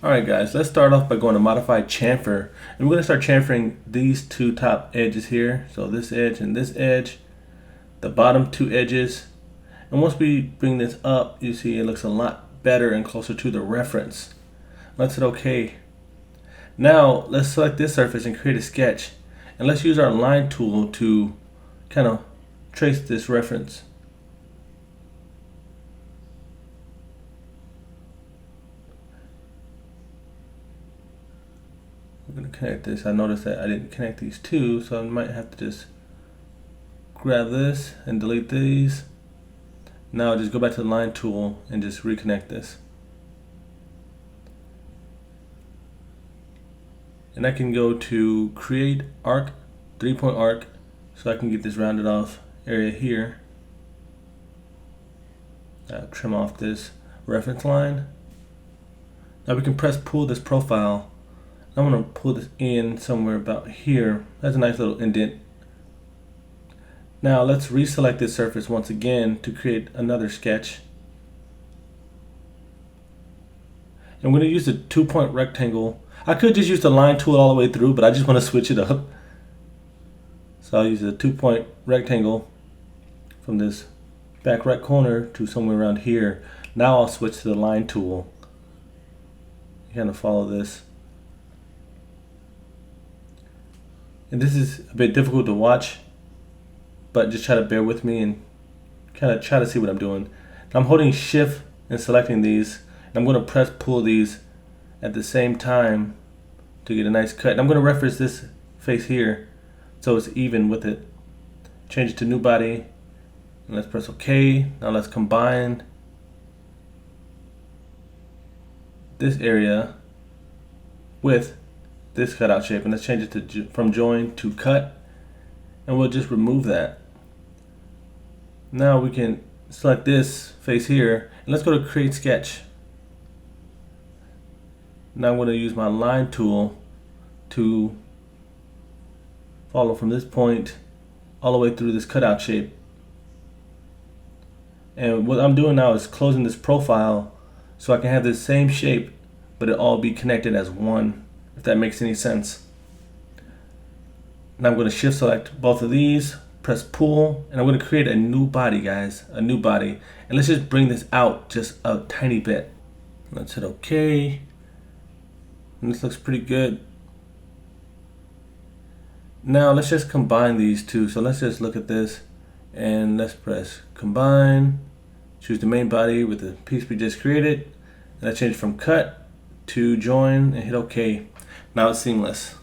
Alright guys, let's start off by going to modify chamfer, and we're going to start chamfering these two top edges here. So this edge and this edge, the bottom two edges, and once we bring this up, you see it looks a lot better and closer to the reference. Let's hit OK. Now let's select this surface and create a sketch, and let's use our line tool to kind of trace this reference. We're going to connect this. I noticed that I didn't connect these two, so I might have to just grab this and delete these. Now just go back to the line tool and just reconnect this. And I can go to create arc, 3-point arc, so I can get this rounded off area here. Trim off this reference line. Now we can press pull this profile. I'm going to pull this in somewhere about here. That's a nice little indent. Now let's reselect this surface once again to create another sketch. I'm going to use the 2-point rectangle. I could just use the line tool all the way through, but I just want to switch it up. So I'll use a 2-point rectangle from this back right corner to somewhere around here. Now I'll switch to the line tool. Kind of follow this. And this is a bit difficult to watch, but just try to bear with me and kind of try to see what I'm doing. I'm holding shift and selecting these, and I'm going to press pull these at the same time to get a nice cut. And I'm going to reference this face here so it's even with it. Change it to new body, and let's press OK. Now let's combine this area with this cutout shape, and let's change it to from join to cut, and we'll just remove that. Now we can select this face here, and let's go to create sketch. Now I'm going to use my line tool to follow from this point all the way through this cutout shape. And what I'm doing now is closing this profile so I can have this same shape, but it all be connected as one, if that makes any sense. Now I'm going to shift select both of these, press pull, and I'm going to create a new body, guys, a new body. And let's just bring this out just a tiny bit. Let's hit OK. And this looks pretty good. Now let's just combine these two. So let's just look at this and let's press combine, choose the main body with the piece we just created, and I change from cut to join and hit OK. Now it's seamless.